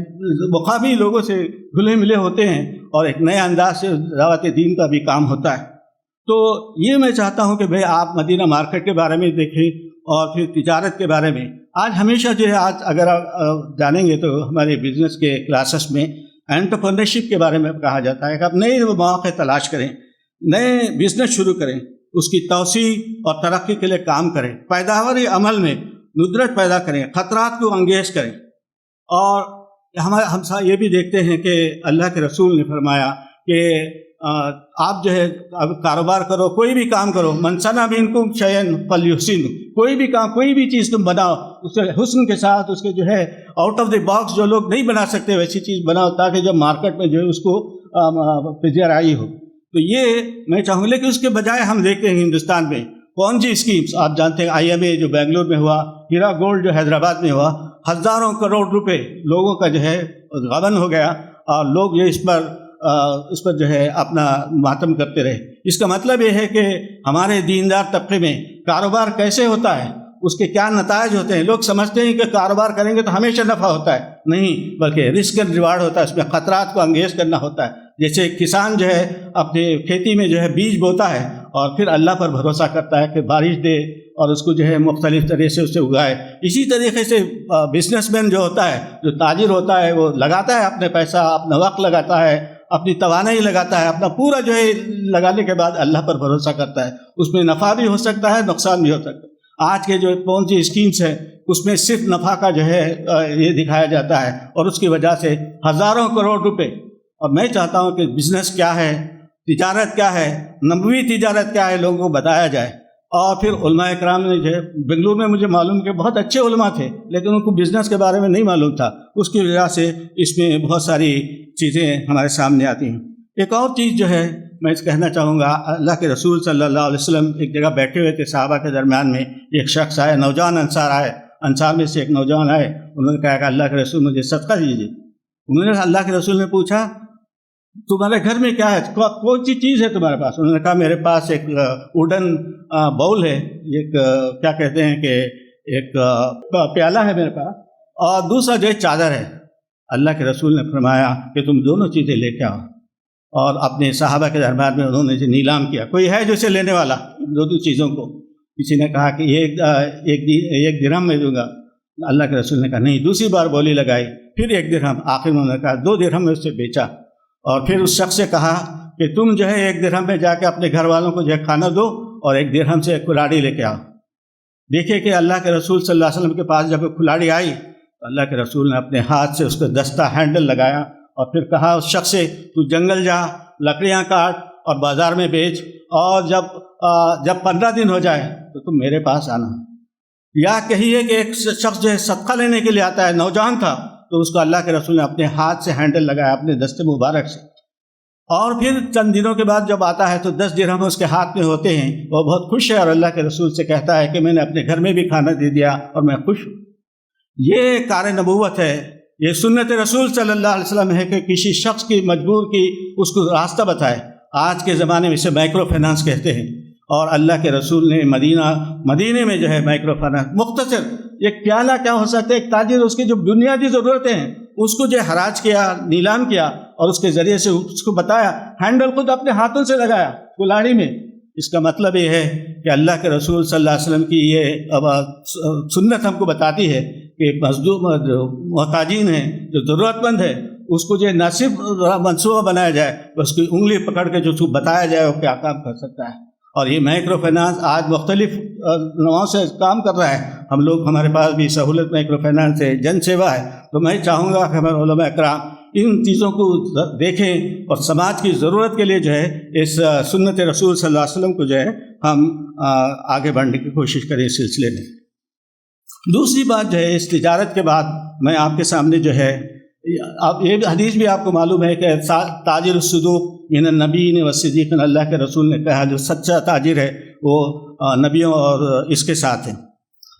مقامی لوگوں سے گھلے ملے ہوتے ہیں، اور ایک نئے انداز سے دعوت دین کا بھی کام ہوتا ہے۔ تو یہ میں چاہتا ہوں کہ بھئی آپ مدینہ مارکیٹ کے بارے میں دیکھیں اور پھر تجارت کے بارے میں۔ آج ہمیشہ جو ہے آج اگر آپ جانیں گے تو ہمارے بزنس کے کلاسز میں انٹرپرینورشپ کے بارے میں کہا جاتا ہے کہ آپ نئے مواقع تلاش کریں، نئے بزنس شروع کریں، اس کی توسیع اور ترقی کے لیے کام کریں، پیداواری عمل میں ندرت پیدا کریں، خطرات کو انگیز کریں۔ اور ہم یہ بھی دیکھتے ہیں کہ اللہ کے رسول نے فرمایا کہ آپ جو ہے کاروبار کرو، کوئی بھی کام کرو، من صنع منکم شیئا فلیحسنہ، کوئی بھی کام، کوئی بھی چیز تم بناؤ اس کے حسن کے ساتھ، اس کے جو ہے آؤٹ آف دی باکس جو لوگ نہیں بنا سکتے ویسی چیز بناؤ، تاکہ جب مارکیٹ میں جو ہے اس کو پذیرائی ہو۔ تو یہ میں چاہوں گا، لیکن اس کے بجائے ہم دیکھتے ہیں ہندوستان میں پونجی اسکیمز، آپ جانتے ہیں IMA جو بنگلور میں ہوا، ہیرا گولڈ جو حیدرآباد میں ہوا، ہزاروں کروڑ روپے لوگوں کا جو ہے غبن ہو گیا، اور لوگ جو اس پر جو ہے اپنا ماتم کرتے رہے۔ اس کا مطلب یہ ہے کہ ہمارے دیندار طبقے میں کاروبار کیسے ہوتا ہے، اس کے کیا نتائج ہوتے ہیں۔ لوگ سمجھتے ہیں کہ کاروبار کریں گے تو ہمیشہ نفع ہوتا ہے، نہیں، بلکہ رسک اینڈ ریوارڈ ہوتا ہے، اس میں خطرات کو انگیز کرنا ہوتا ہے۔ جیسے کسان جو ہے اپنے کھیتی میں جو ہے بیج بوتا ہے اور پھر اللہ پر بھروسہ کرتا ہے کہ بارش دے اور اس کو جو ہے مختلف طرح سے اسے اگائے۔ اسی طریقے سے بزنس مین جو ہوتا ہے، جو تاجر ہوتا ہے، وہ لگاتا ہے اپنے پیسہ، اپنا وقت لگاتا ہے، اپنی توانائی لگاتا ہے، اپنا پورا جو ہے لگانے کے بعد اللہ پر بھروسہ کرتا ہے۔ اس میں نفع بھی ہو سکتا ہے، نقصان بھی ہو سکتا ہے۔ آج کے جو پونجی اسکیمز ہیں اس میں صرف نفع کا جو ہے یہ دکھایا جاتا ہے، اور اس کی وجہ سے ہزاروں کروڑ روپے۔ اور میں چاہتا ہوں کہ بزنس کیا ہے، تجارت کیا ہے، نبوی تجارت کیا ہے، لوگوں کو بتایا جائے۔ اور پھر علماء اکرام نے جو ہے بنگلور میں مجھے معلوم کہ بہت اچھے علماء تھے، لیکن ان کو بزنس کے بارے میں نہیں معلوم تھا، اس کی وجہ سے اس میں بہت ساری چیزیں ہمارے سامنے آتی ہیں۔ ایک اور چیز جو ہے میں کہنا چاہوں گا، اللہ کے رسول صلی اللہ علیہ وسلم ایک جگہ بیٹھے ہوئے تھے، صحابہ کے درمیان میں ایک شخص آئے، نوجوان انصار آئے، انصار میں سے ایک نوجوان آئے، انہوں نے کہا کہ اللہ کے رسول مجھے صدقہ دیجیے۔ انہوں نے اللہ کے رسول نے پوچھا تمہارے گھر میں کیا ہے، کون سی چیز ہے تمہارے پاس؟ انہوں نے کہا میرے پاس ایک ووڈن باؤل ہے، ایک کیا کہتے ہیں کہ ایک پیالہ ہے میرے پاس، اور دوسرا جو ہے چادر ہے۔ اللہ کے رسول نے فرمایا کہ تم دونوں چیزیں لے کے آؤ، اور اپنے صحابہ کے دربار میں انہوں نے نیلام کیا، کوئی ہے جو اسے لینے والا دونوں چیزوں کو؟ کسی نے کہا کہ ایک درہم میں دوں گا، اللہ کے رسول نے کہا نہیں۔ دوسری بار بولی لگائی، پھر 1 درہم، آخر میں انہوں نے کہا 2 درہم میں اس سے بیچا، اور پھر اس شخص سے کہا کہ تم جو ہے 1 درہم میں جا کے اپنے گھر والوں کو جو ہے کھانا دو، اور 1 درہم سے ایک کلاڑی لے کے آؤ۔ دیکھیں کہ اللہ کے رسول صلی اللہ علیہ وسلم کے پاس جب کلاڑی آئی تو اللہ کے رسول نے اپنے ہاتھ سے اس کا دستہ ہینڈل لگایا، اور پھر کہا اس شخص سے تو جنگل جا، لکڑیاں کاٹ اور بازار میں بیچ، اور جب 15 دن ہو جائے تو تم میرے پاس آنا۔ یا کہیے کہ ایک شخص جو ہے صدقہ لینے کے لیے آتا ہے، نوجوان تھا، تو اس کو اللہ کے رسول نے اپنے ہاتھ سے ہینڈل لگایا، اپنے دست مبارک سے، اور پھر چند دنوں کے بعد جب آتا ہے تو 10 درہم اس کے ہاتھ میں ہوتے ہیں، وہ بہت خوش ہے، اور اللہ کے رسول سے کہتا ہے کہ میں نے اپنے گھر میں بھی کھانا دے دیا اور میں خوش ہوں۔ یہ کار نبوت ہے، یہ سنت رسول صلی اللہ علیہ وسلم ہے کہ کسی شخص کی مجبور کی اس کو راستہ بتائے۔ آج کے زمانے میں اسے مائکرو فائنانس کہتے ہیں، اور اللہ کے رسول نے مدینے میں جو ہے مائکرو فائنانس مختصر ایک پیالہ کیا ہو سکتا ہے، ایک تاجر اس کی جو بنیادی ضرورتیں ہیں اس کو جو ہے حراج کیا، نیلام کیا، اور اس کے ذریعے سے اس کو بتایا، ہینڈل خود اپنے ہاتھوں سے لگایا کلاڑی میں، اس کا مطلب یہ ہے کہ اللہ کے رسول صلی اللہ علیہ وسلم کی یہ سنت ہم کو بتاتی ہے کہ مزدور جو محتاجین ہیں، جو ضرورت مند ہے، اس کو جو نہ صرف منصوبہ بنایا جائے، اس کی انگلی پکڑ کے جو بتایا جائے وہ کیا کام کر سکتا ہے۔ اور یہ مائکرو فائنانس آج مختلف نوعوں سے کام کر رہا ہے۔ ہمارے پاس بھی سہولت مائکرو فائنانس ہے، جن سیوا ہے۔ تو میں چاہوں گا کہ ہمارے علماء اکرام ان چیزوں کو دیکھیں اور سماج کی ضرورت کے لیے جو ہے اس سنت رسول صلی اللہ علیہ وسلم کو جو ہے ہم آگے بڑھنے کی کوشش کریں اس سلسلے میں۔ دوسری بات جو ہے، اس تجارت کے بعد میں آپ کے سامنے جو ہے، یہ حدیث بھی آپ کو معلوم ہے کہ تاجر الصدوق من النبیین والصدیقین، اللہ کے رسول نے کہا جو سچا تاجر ہے وہ نبیوں اور اس کے ساتھ ہے۔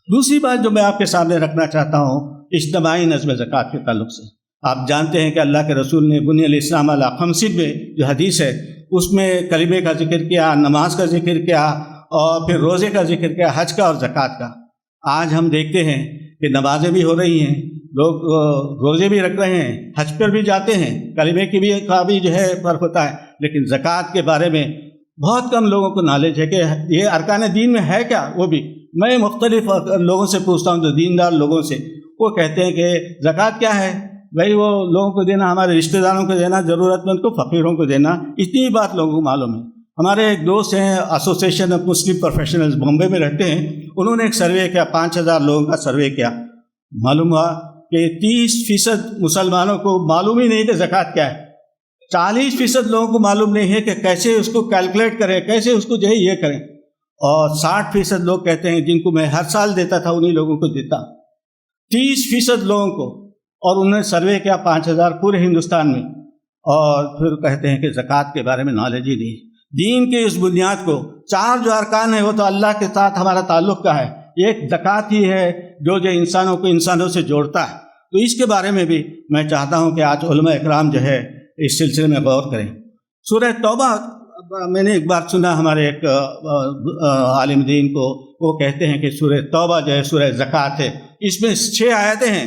دوسری بات جو میں آپ کے سامنے رکھنا چاہتا ہوں اجتماعی نظم زکوٰۃ کے تعلق سے، آپ جانتے ہیں کہ اللہ کے رسول نے بنی الاسلام علی خمس میں جو حدیث ہے اس میں کلمے کا ذکر کیا، نماز کا ذکر کیا، اور پھر روزے کا ذکر کیا، حج کا اور زکوٰۃ کا۔ آج ہم دیکھتے ہیں کہ نمازیں بھی ہو رہی ہیں، لوگ روزے بھی رکھ رہے ہیں، حج پر بھی جاتے ہیں، کلمے کی بھی جو ہے فرق ہوتا ہے، لیکن زکوٰۃ کے بارے میں بہت کم لوگوں کو نالج ہے کہ یہ ارکان دین میں ہے کیا۔ وہ بھی میں مختلف لوگوں سے پوچھتا ہوں، جو دیندار لوگوں سے، وہ کہتے ہیں کہ زکوٰۃ کیا ہے بھائی، وہ لوگوں کو دینا، ہمارے رشتہ داروں کو دینا، ضرورت مند کو، فقیروں کو دینا، اتنی بات لوگوں کو معلوم ہے۔ ہمارے ایک دوست ہیں association of Muslim professionals, Bombay میں رہتے ہیں، انہوں نے ایک سروے کیا، 5000 لوگوں کا سروے کیا، معلوم ہوا کہ 30% مسلمانوں کو معلوم ہی نہیں کہ زکوٰۃ کیا ہے، 40% لوگوں کو معلوم نہیں ہے کہ کیسے اس کو کیلکولیٹ کریں، کیسے اس کو جو ہے یہ کریں، اور 60% لوگ کہتے ہیں جن کو میں ہر سال دیتا تھا انہی لوگوں کو دیتا، 30% لوگوں کو، اور انہوں نے سروے کیا 5000 پورے ہندوستان میں، اور پھر کہتے ہیں کہ زکوٰۃ کے بارے میں نالج ہی نہیں۔ دین کے اس بنیاد کو، 4 جو ارکان ہیں وہ تو اللہ کے ساتھ ہمارا تعلق کا ہے، ایک زکوٰۃ ہی ہے جو انسانوں کو انسانوں سے جوڑتا ہے۔ تو اس کے بارے میں بھی میں چاہتا ہوں کہ آج علماء اکرام جو ہے اس سلسلے میں غور کریں۔ سورہ توبہ میں نے ایک بار سنا ہمارے ایک عالم دین کو، وہ کہتے ہیں کہ سورہ توبہ جو ہے سورہ زکوٰۃ ہے، اس میں 6 آیتیں ہیں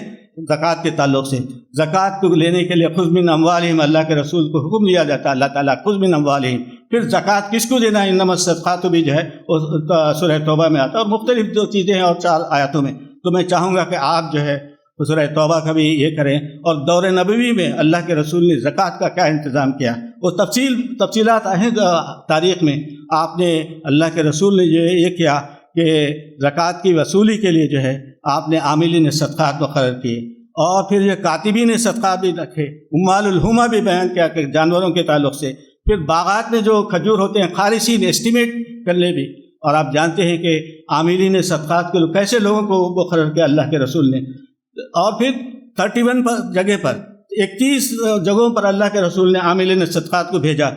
زکوٰۃ کے تعلق سے۔ زکوٰۃ کو لینے کے لیے خذ من اموالہم، اللہ کے رسول کو حکم دیا جاتا ہے، اللہ تعالیٰ خذ من اموالہم۔ پھر زکوٰۃ کس کو دینا، انما الصدقات بھی جو ہے وہ سورہ توبہ میں آتا ہے، اور مختلف جو چیزیں ہیں اور 4 آیاتوں میں۔ تو میں چاہوں گا کہ آپ جو ہے سورہ توبہ کا بھی یہ کریں، اور دور نبوی میں اللہ کے رسول نے زکوٰۃ کا کیا انتظام کیا، وہ تفصیلات ہیں تاریخ میں۔ آپ نے، اللہ کے رسول نے جو یہ کیا کہ زکوٰۃ کی وصولی کے لیے جو ہے آپ نے عاملین صدقات مقرر کیے، اور پھر یہ کاتبین صدقات بھی رکھے، عمال الحمہ بھی بیان کیا کہ جانوروں کے تعلق سے، پھر باغات میں جو کھجور ہوتے ہیں خالصین ایسٹیمیٹ کرنے بھی، اور آپ جانتے ہیں کہ عاملین صدقات کے کیسے لوگوں کو مقرر کیا اللہ کے رسول نے، اور پھر 31 جگہ پر 31 جگہوں پر اللہ کے رسول نے عاملین صدقات کو بھیجا،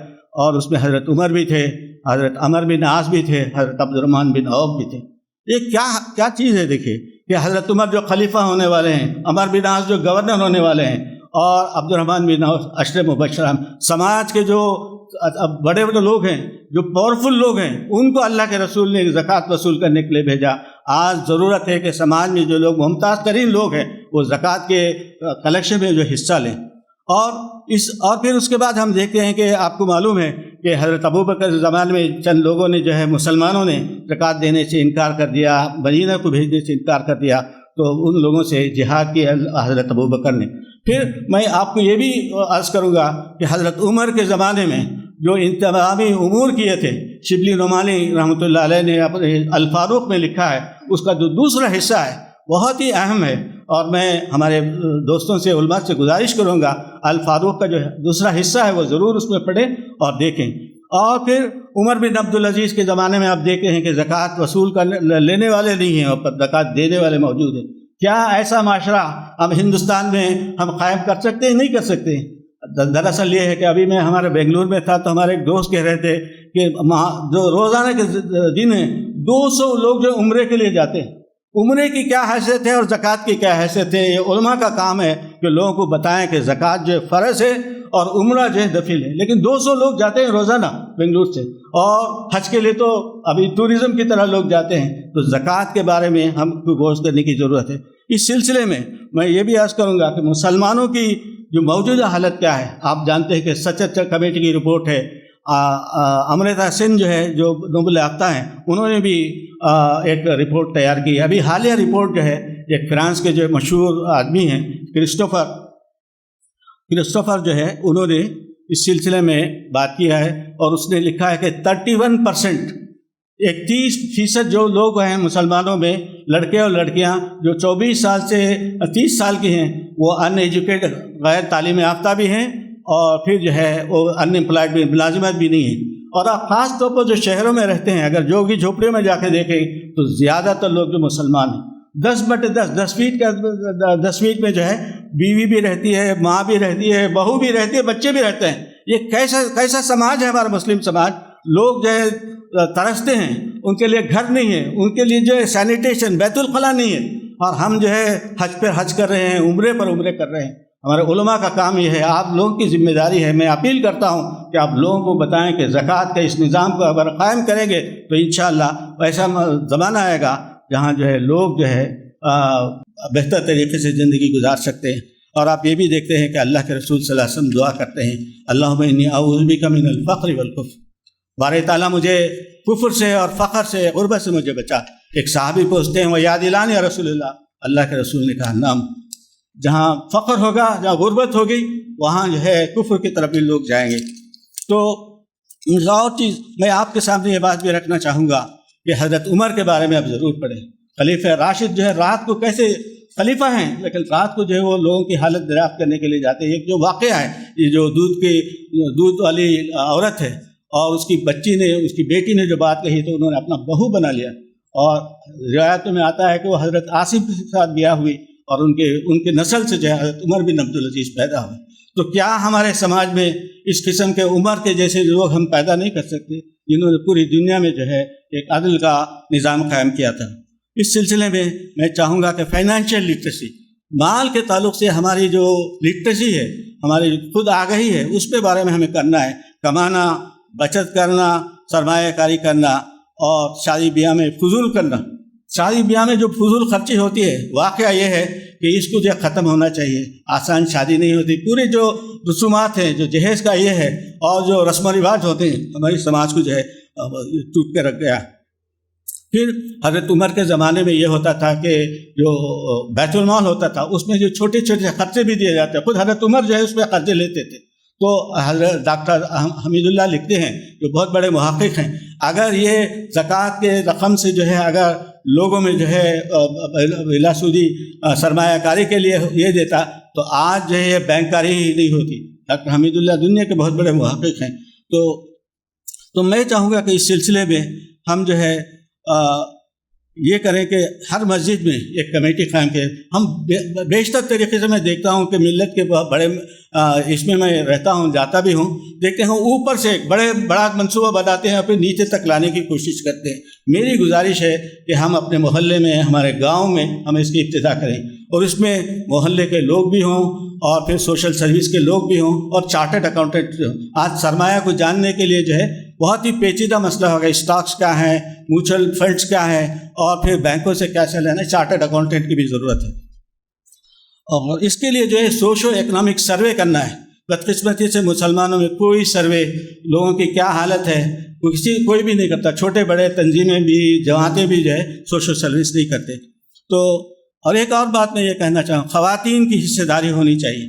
اور اس میں حضرت عمر بھی تھے، حضرت عمر بن عاص بھی تھے، حضرت عبد الرحمن بن عوف بھی تھے۔ یہ کیا چیز ہے، دیکھیے کہ حضرت عمر جو خلیفہ ہونے والے ہیں، عمر بن عاص جو گورنر ہونے والے ہیں، اور عبد الرحمن بن عوف عشر مبشرہ، سماج کے جو بڑے بڑے لوگ ہیں، جو پاورفل لوگ ہیں، ان کو اللہ کے رسول نے زکوٰۃ وصول کرنے کے لیے بھیجا۔ آج ضرورت ہے کہ سماج میں جو لوگ ممتاز ترین لوگ ہیں وہ زکوٰۃ کے کلیکشن میں جو حصہ لیں۔ اور پھر اس کے بعد ہم دیکھتے ہیں کہ آپ کو معلوم ہے کہ حضرت ابوبکر کے زمانے میں چند لوگوں نے جو ہے مسلمانوں نے زکوٰۃ دینے سے انکار کر دیا، مدینہ کو بھیجنے سے انکار کر دیا، تو ان لوگوں سے جہاد کی حضرت ابوبکر نے۔ پھر میں آپ کو یہ بھی عرض کروں گا کہ حضرت عمر کے زمانے میں جو انتظامی امور کیے تھے، شبلی نعمانی رحمۃ اللہ علیہ نے اپنے الفاروق میں لکھا ہے، اس کا جو دوسرا حصہ ہے بہت ہی اہم ہے، اور میں ہمارے دوستوں سے، علماء سے گزارش کروں گا الفاروق کا جو دوسرا حصہ ہے وہ ضرور اس میں پڑھیں اور دیکھیں۔ اور پھر عمر بن عبدالعزیز کے زمانے میں آپ دیکھتے ہیں کہ زکوٰۃ وصول کرنے لینے والے نہیں ہیں اور زکوٰۃ دینے والے موجود ہیں۔ کیا ایسا معاشرہ ہم ہندوستان میں ہم قائم کر سکتے ہیں؟ نہیں کر سکتے۔ دراصل یہ ہے کہ ابھی میں ہمارے بنگلور میں تھا تو ہمارے ایک دوست کہہ رہے تھے کہ جو روزانہ کے دن ہیں 200 لوگ جو عمرے کے لیے جاتے ہیں، عمرے کی کیا حیثیت ہے اور زکوٰۃ کی کیا حیثیت ہے؟ یہ علماء کا کام ہے کہ لوگوں کو بتائیں کہ زکوٰۃ جو فرض ہے اور عمرہ جو ہے نفل ہے، لیکن 200 لوگ جاتے ہیں روزانہ بنگلور سے، اور حج کے لیے تو ابھی ٹورزم کی طرح لوگ جاتے ہیں۔ تو زکوٰۃ کے بارے میں ہم کو غور کرنے کی ضرورت ہے۔ اس سلسلے میں میں یہ بھی عرض کروں گا کہ مسلمانوں کی جو موجودہ حالت کیا ہے، آپ جانتے ہیں کہ سچر کمیٹی کی رپورٹ ہے، امرتا سین جو ہے جو نوبل یافتہ ہیں، انہوں نے بھی ایک رپورٹ تیار کی ہے۔ ابھی حالیہ رپورٹ جو ہے ایک فرانس کے جو مشہور آدمی ہیں کرسٹوفر جو ہے، انہوں نے اس سلسلے میں بات کیا ہے، اور اس نے لکھا ہے کہ 31%، 31% جو لوگ ہیں مسلمانوں میں، لڑکے اور لڑکیاں جو 24 سال سے 30 سال کی ہیں، وہ ان ایجوکیٹڈ، غیر تعلیم یافتہ بھی ہیں، اور پھر جو ہے وہ ان امپلائڈ بھی، ملازمت بھی نہیں ہے۔ اور آپ خاص طور پر جو شہروں میں رہتے ہیں، اگر جھوگی جھوپڑیوں میں جا کے دیکھیں تو زیادہ تر لوگ جو مسلمان ہیں، 10 فیٹ میں جو ہے بیوی بھی رہتی ہے، ماں بھی رہتی ہے، بہو بھی رہتی ہے، بچے بھی رہتے ہیں۔ یہ کیسا سماج ہے ہمارا مسلم سماج؟ لوگ جو ہے ترستے ہیں، ان کے لیے گھر نہیں ہے، ان کے لیے جو ہے سینیٹیشن، بیت الخلاء نہیں ہے، اور ہم جو ہے حج پہ حج کر رہے ہیں، عمرے پر عمرے کر رہے ہیں۔ ہمارے علماء کا کام یہ ہے، آپ لوگوں کی ذمہ داری ہے، میں اپیل کرتا ہوں کہ آپ لوگوں کو بتائیں کہ زکوٰۃ کے اس نظام کو اگر قائم کریں گے تو انشاءاللہ ایسا زمانہ آئے گا جہاں جو ہے لوگ جو ہے بہتر طریقے سے زندگی گزار سکتے ہیں۔ اور آپ یہ بھی دیکھتے ہیں کہ اللہ کے رسول صلی اللہ علیہ وسلم دعا کرتے ہیں، اللہم انی اعوذ بک من الفقر والکفر، بارے تعالیٰ مجھے کفر سے اور فقر سے، غربت سے مجھے بچا۔ ایک صحابی پوچھتے ہیں، وہ یاد دلان یا رسول اللہ کے رسول نے کہا نام، جہاں فقر ہوگا، جہاں غربت ہوگی، وہاں جو ہے کفر کی طرف بھی لوگ جائیں گے۔ تو اور چیز میں آپ کے سامنے یہ بات بھی رکھنا چاہوں گا کہ حضرت عمر کے بارے میں آپ ضرور پڑھیں۔ خلیفہ راشد جو ہے رات کو کیسے، خلیفہ ہیں لیکن رات کو جو ہے وہ لوگوں کی حالت دریافت کرنے کے لیے جاتے ہیں۔ ایک جو واقعہ ہے، یہ جو دودھ والی عورت ہے اور اس کی بچی نے، اس کی بیٹی نے جو بات کہی تو انہوں نے اپنا بہو بنا لیا، اور روایتوں میں آتا ہے کہ وہ حضرت عاصم کے ساتھ بیاہ ہوئی، اور ان کے نسل سے جو ہے حضرت عمر بن عبدالعزیز پیدا ہوئے۔ تو کیا ہمارے سماج میں اس قسم کے عمر کے جیسے لوگ ہم پیدا نہیں کر سکتے، جنہوں نے پوری دنیا میں جو ہے ایک عدل کا نظام قائم کیا تھا؟ اس سلسلے میں میں چاہوں گا کہ فائنینشیل لٹریسی، مال کے تعلق سے ہماری جو لٹریسی ہے، ہماری خود آگہی ہے، اس کے بارے میں ہمیں کرنا ہے۔ کمانا، بچت کرنا، سرمایہ کاری کرنا، اور شادی بیاہ میں فضول کرنا۔ شادی بیاہ میں جو فضول خرچی ہوتی ہے، واقعہ یہ ہے کہ اس کو جو ختم ہونا چاہیے۔ آسان شادی نہیں ہوتی، پورے جو رسومات ہیں، جو جہیز کا یہ ہے، اور جو رسم و رواج ہوتے ہیں، ہماری سماج کو جو ہے ٹوٹ کے رکھ گیا۔ پھر حضرت عمر کے زمانے میں یہ ہوتا تھا کہ جو بیت المال ہوتا تھا، اس میں جو چھوٹے چھوٹے خرچے بھی دیے جاتے، خود حضرت عمر جو ہے اس پہ قرضے لیتے تھے۔ تو حضرت ڈاکٹر حمید اللہ لکھتے ہیں، جو بہت بڑے محقق ہیں، اگر یہ زکوٰۃ کے رقم سے جو ہے اگر لوگوں میں جو ہے بلا سودی سرمایہ کاری کے لیے یہ دیتا تو آج جو ہے یہ بینک کاری ہی نہیں ہوتی۔ ڈاکٹر حمید اللہ دنیا کے بہت بڑے محقق ہیں۔ تو میں چاہوں گا کہ اس سلسلے میں ہم جو ہے یہ کریں کہ ہر مسجد میں ایک کمیٹی قائم کریں۔ ہم بیشتر طریقے سے میں دیکھتا ہوں کہ ملت کے بڑے اس میں رہتا ہوں، جاتا بھی ہوں، دیکھتے ہیں اوپر سے ایک بڑا منصوبہ بناتے ہیں اور پھر نیچے تک لانے کی کوشش کرتے ہیں۔ میری گزارش ہے کہ ہم اپنے محلے میں، ہمارے گاؤں میں ہم اس کی ابتدا کریں، اور اس میں محلے کے لوگ بھی ہوں، اور پھر سوشل سروس کے لوگ بھی ہوں، اور چارٹرڈ اکاؤنٹنٹ بھی ہوں۔ آج سرمایہ کو جاننے کے لیے جو ہے بہت ہی پیچیدہ مسئلہ ہوگا، اسٹاکس کیا ہیں، میوچل فنڈس کیا ہیں، اور پھر بینکوں سے کیسے لینا ہے، چارٹرڈ اکاؤنٹنٹ کی بھی ضرورت ہے۔ اور اس کے لیے جو ہے سوشو اکنامک سروے کرنا ہے۔ بدقسمتی سے مسلمانوں میں کوئی سروے لوگوں کی کیا حالت ہے کوئی بھی نہیں کرتا، چھوٹے بڑے تنظیمیں بھی، جماعتیں بھی جو ہے سوشل سروس نہیں کرتے۔ تو اور ایک اور بات میں یہ کہنا چاہوں، خواتین کی حصہ داری ہونی چاہیے۔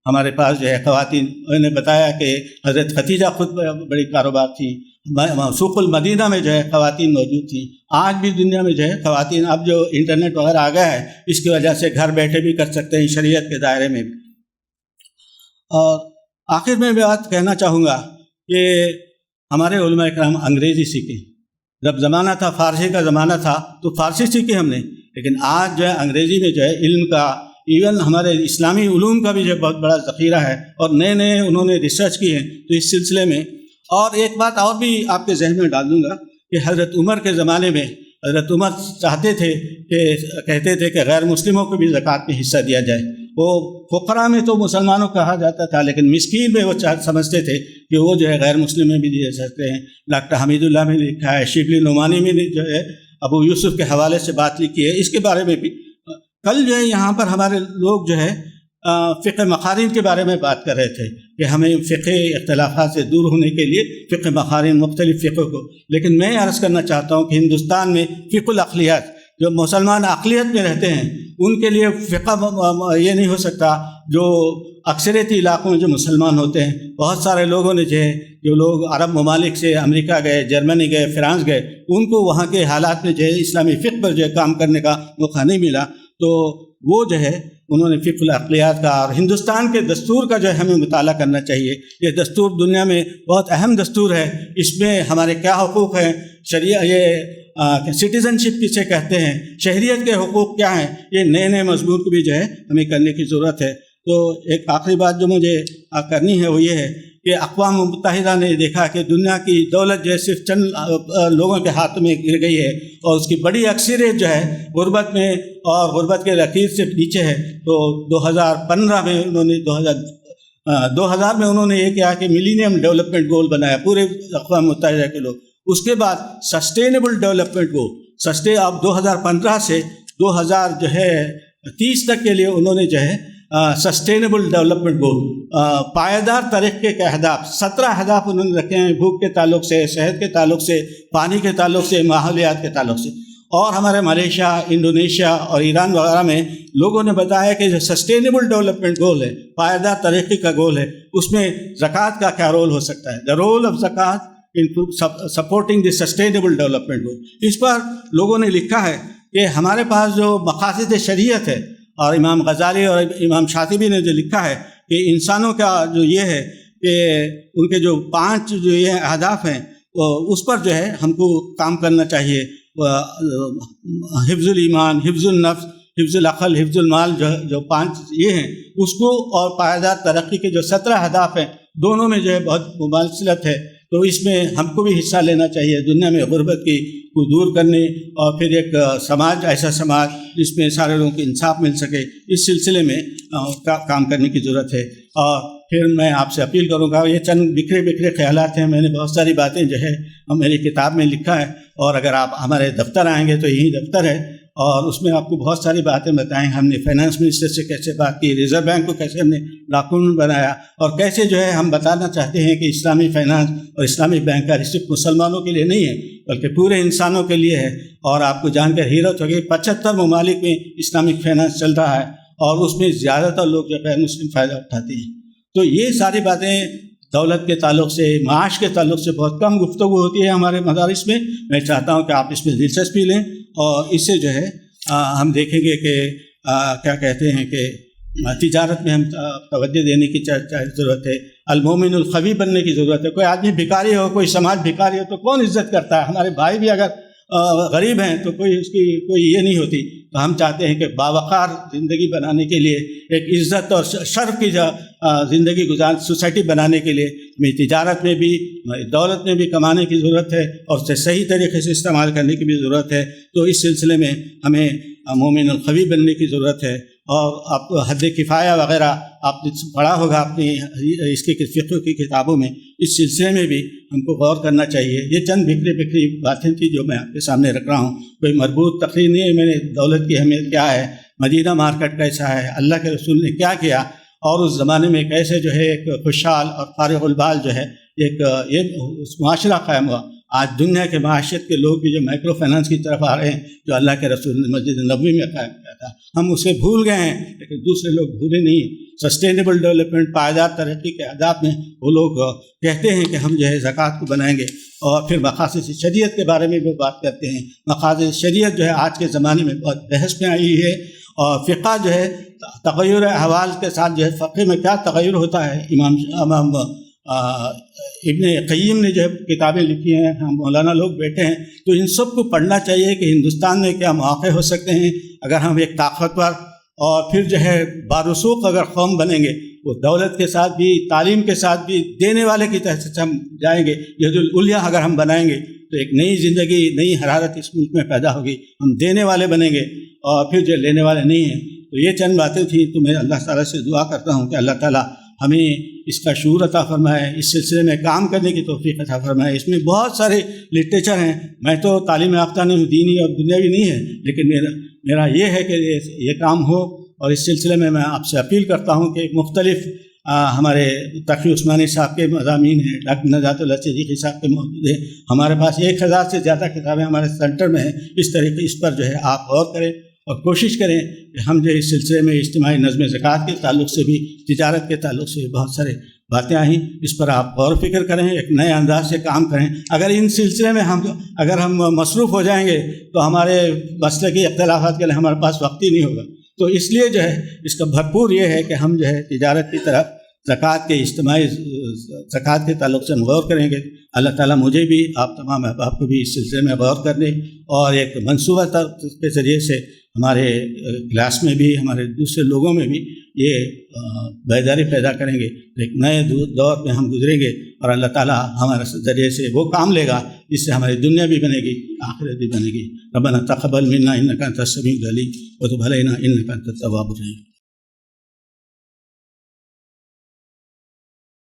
ہمارے پاس جو ہے خواتین، میں نے بتایا کہ حضرت ختیجہ خود بڑی کاروبار تھی، سوق المدینہ میں جو ہے خواتین موجود تھیں۔ آج بھی دنیا میں جو ہے خواتین، اب جو انٹرنیٹ وغیرہ آ گیا ہے، اس کی وجہ سے گھر بیٹھے بھی کر سکتے ہیں شریعت کے دائرے میں بھی۔ اور آخر میں بات کہنا چاہوں گا کہ ہمارے علماء کرام انگریزی سیکھیں۔ جب زمانہ تھا، فارسی کا زمانہ تھا، تو فارسی سیکھی ہم نے، لیکن آج جو ہے انگریزی میں جو ہے علم کا، ایون ہمارے اسلامی علوم کا بھی جو بہت بڑا ذخیرہ ہے، اور نئے انہوں نے ریسرچ کی ہے۔ تو اس سلسلے میں اور ایک بات اور بھی آپ کے ذہن میں ڈال دوں گا کہ حضرت عمر کے زمانے میں حضرت عمر چاہتے تھے کہ کہتے تھے کہ غیر مسلموں کو بھی زکوٰۃ میں حصہ دیا جائے۔ وہ فقراء میں تو مسلمانوں کہا جاتا تھا، لیکن مسکین میں وہ سمجھتے تھے کہ وہ جو ہے غیر مسلم میں بھی دے سکتے ہیں۔ ڈاکٹر حمید اللہ میں لکھا ہے، شبلی نعمانی میں جو ہے ابو یوسف کے حوالے سے بات لکھی ہے، اس کے بارے میں بھی۔ کل جو ہے یہاں پر ہمارے لوگ جو ہے فقہ مقارن کے بارے میں بات کر رہے تھے کہ ہمیں فقہ اختلافات سے دور ہونے کے لیے فقہ مقارن مختلف فقہ کو، لیکن میں عرض کرنا چاہتا ہوں کہ ہندوستان میں فقہ الاقلیت، جو مسلمان اقلیت میں رہتے ہیں ان کے لیے فقہ یہ نہیں ہو سکتا جو اکثریتی علاقوں میں جو مسلمان ہوتے ہیں۔ بہت سارے لوگوں نے جو لوگ عرب ممالک سے امریکہ گئے، جرمنی گئے، فرانس گئے، ان کو وہاں کے حالات میں اسلامی فقہ پر کام کرنے کا موقع نہیں ملا، تو وہ انہوں نے فقہ الاقلیات کا اور ہندوستان کے دستور کا ہمیں مطالعہ کرنا چاہیے۔ یہ دستور دنیا میں بہت اہم دستور ہے، اس میں ہمارے کیا حقوق ہیں، یہ سٹیزن شپ کسے کہتے ہیں، شہریت کے حقوق کیا ہیں، یہ نئے مضمون کو بھی ہمیں کرنے کی ضرورت ہے۔ تو ایک آخری بات جو مجھے کرنی ہے وہ یہ ہے کہ اقوام متحدہ نے دیکھا کہ دنیا کی دولت صرف چند لوگوں کے ہاتھ میں گر گئی ہے اور اس کی بڑی اکثریت غربت میں اور غربت کے لکیر سے نیچے ہے۔ تو 2015 میں انہوں نے 2000 میں انہوں نے یہ کیا کہ ملینیم ڈیولپمنٹ گول بنایا پورے اقوام متحدہ کے لوگ۔ اس کے بعد سسٹینیبل ڈیولپمنٹ گول اب 2015 سے 2030 تک کے لیے انہوں نے سسٹینیبل ڈیولپمنٹ گول، پائیدار ترقی کے اہداف 17 اہداف انہوں نے رکھے ہیں، بھوک کے تعلق سے، صحت کے تعلق سے، پانی کے تعلق سے، ماحولیات کے تعلق سے۔ اور ہمارے ملیشیا، انڈونیشیا اور ایران وغیرہ میں لوگوں نے بتایا کہ جو سسٹینیبل ڈیولپمنٹ گول ہے، پائیدار ترقی کا گول ہے، اس میں زکوٰۃ کا کیا رول ہو سکتا ہے، دا role of zakat in supporting the sustainable development goal. اس پر لوگوں نے لکھا ہے کہ ہمارے پاس جو مقاصد شریعت ہے، اور امام غزالی اور امام شاطبی نے جو لکھا ہے کہ انسانوں کا یہ ہے کہ ان کے جو 5 یہ اہداف ہیں اس پر ہم کو کام کرنا چاہیے، حفظ الایمان، حفظ النفس، حفظ العقل، حفظ المال، جو 5 یہ ہیں اس کو، اور پائیدار ترقی کے جو 17 اہداف ہیں دونوں میں بہت مماثلت ہے۔ تو اس میں ہم کو بھی حصہ لینا چاہیے دنیا میں غربت کو دور کرنے، اور پھر ایک سماج، ایسا سماج جس میں سارے لوگوں کو انصاف مل سکے، اس سلسلے میں کام کرنے کی ضرورت ہے۔ اور پھر میں آپ سے اپیل کروں گا، یہ چند بکھرے خیالات ہیں، میں نے بہت ساری باتیں میری کتاب میں لکھا ہے، اور اگر آپ ہمارے دفتر آئیں گے تو یہی دفتر ہے، اور اس میں آپ کو بہت ساری باتیں بتائیں، ہم نے فائنانس منسٹر سے کیسے بات کی، ریزرو بینک کو کیسے ہم نے ڈاکومنٹ بنایا، اور کیسے ہم بتانا چاہتے ہیں کہ اسلامی فائنانس اور اسلامی بینک کا صرف مسلمانوں کے لیے نہیں ہے بلکہ پورے انسانوں کے لیے ہے۔ اور آپ کو جان کر حیرت ہوگی 75 ممالک میں اسلامک فائنانس چل رہا ہے، اور اس میں زیادہ تر لوگ غیر مسلم فائدہ اٹھاتے ہیں۔ تو یہ ساری باتیں دولت کے تعلق سے، معاش کے تعلق سے بہت کم گفتگو ہوتی ہے ہمارے مدارس میں۔ میں چاہتا ہوں کہ آپ اس میں دلچسپی لیں، اور اس سے ہم دیکھیں گے کہ کیا کہتے ہیں کہ تجارت میں ہم توجہ دینے کی ضرورت ہے، المومن القوی بننے کی ضرورت ہے۔ کوئی آدمی بھکاری ہو، کوئی سماج بھکاری ہو تو کون عزت کرتا ہے؟ ہمارے بھائی بھی اگر غریب ہیں تو اس کی کوئی یہ نہیں ہوتی۔ تو ہم چاہتے ہیں کہ باوقار زندگی بنانے کے لیے، ایک عزت اور شرف کی زندگی سوسائٹی بنانے کے لیے ہمیں تجارت میں بھی، دولت میں بھی کمانے کی ضرورت ہے، اور اسے صحیح طریقے سے استعمال کرنے کی بھی ضرورت ہے۔ تو اس سلسلے میں ہمیں مومن القوی بننے کی ضرورت ہے۔ اور آپ حد کفایہ وغیرہ آپ نے پڑھا ہوگا اپنی اس کی فقہ کی کتابوں میں، اس سلسلے میں بھی ہم کو غور کرنا چاہیے۔ یہ چند بکھری باتیں تھیں جو میں آپ کے سامنے رکھ رہا ہوں، کوئی مربوط تقریر نہیں ہے۔ میں نے دولت کی اہمیت کیا ہے، مدینہ مارکیٹ کیسا ہے، اللہ کے رسول نے کیا کیا، اور اس زمانے میں کیسے ایک خوشحال اور فارغ البال ایک یہ معاشرہ قائم ہوا۔ آج دنیا کے معاشرت کے لوگ بھی جو مائکرو فائنانس کی طرف آ رہے ہیں، جو اللہ کے رسول نے مسجد نبوی میں قائم کیا تھا، ہم اسے بھول گئے ہیں، لیکن دوسرے لوگ بھولے نہیں۔ سسٹینیبل ڈیولپمنٹ، پائیدار ترقی کے اہداف میں وہ لوگ کہتے ہیں کہ ہم زکوٰۃ کو بنائیں گے، اور پھر مقاصد شریعت کے بارے میں وہ بات کرتے ہیں۔ مقاصد شریعت آج کے زمانے میں بہت بحث میں آئی ہے، اور فقہ تغیر احوال کے ساتھ فقہ میں کیا تغیر ہوتا ہے۔ امام ابن قیم نے کتابیں لکھی ہیں، ہم مولانا لوگ بیٹھے ہیں، تو ان سب کو پڑھنا چاہیے کہ ہندوستان میں کیا مواقع ہو سکتے ہیں اگر ہم ایک طاقتور اور پھر بارسوخ اگر قوم بنیں گے، وہ دولت کے ساتھ بھی، تعلیم کے ساتھ بھی، دینے والے کی تحت سے ہم جائیں گے۔ یہ الیا اگر ہم بنائیں گے تو ایک نئی زندگی، نئی حرارت اس ملک میں پیدا ہوگی۔ ہم دینے والے بنیں گے اور پھر لینے والے نہیں ہیں۔ تو یہ چند باتیں تھیں، تو میں اللہ تعالیٰ سے دعا کرتا ہوں کہ اللہ تعالیٰ ہمیں اس کا شعور عطا فرمائے، اس سلسلے میں کام کرنے کی توفیق عطا فرمائے۔ اس میں بہت سارے لٹریچر ہیں، میں تو تعلیم یافتہ نہیں ہوں، دینی اور دنیاوی نہیں ہے، لیکن میرا یہ ہے کہ یہ کام ہو، اور اس سلسلے میں آپ سے اپیل کرتا ہوں کہ مختلف ہمارے تقی عثمانی صاحب کے مضامین ہیں، ڈاکٹر نجات اللہ صدیقی صاحب کے موجود ہیں، ہمارے پاس 1000 سے زیادہ کتابیں ہمارے سینٹر میں ہیں۔ اس طریقے اس پر جو ہے آپ غور کریں اور کوشش کریں کہ ہم جو اس سلسلے میں اجتماعی نظم زکوٰۃ کے تعلق سے بھی، تجارت کے تعلق سے بہت سارے باتیں آئیں، اس پر آپ غور و فکر کریں، ایک نئے انداز سے کام کریں۔ اگر ان سلسلے میں اگر ہم مصروف ہو جائیں گے تو ہمارے مسلکی اختلافات کے لیے ہمارے پاس وقت ہی نہیں ہوگا۔ تو اس لیے جو ہے اس کا بھرپور یہ ہے کہ ہم جو ہے تجارت کی طرف زکوٰۃ کے اجتماعی زکوٰۃ کے تعلق سے ہم غور کریں گے۔ اللہ تعالیٰ مجھے بھی، آپ تمام احباب کو بھی اس سلسلے میں غور کرنے اور ایک منصوبہ کے ذریعے سے ہمارے کلاس میں بھی، ہمارے دوسرے لوگوں میں بھی یہ بیداری پیدا کریں گے۔ ایک نئے دور میں ہم گزریں گے اور اللہ تعالیٰ ہمارے ذریعے سے وہ کام لے گا جس سے ہماری دنیا بھی بنے گی، آخرت بھی بنے گی۔ ربنا تقبل منا انک انت السمیع العلیم وتب علینا انک انت التواب الرحیم۔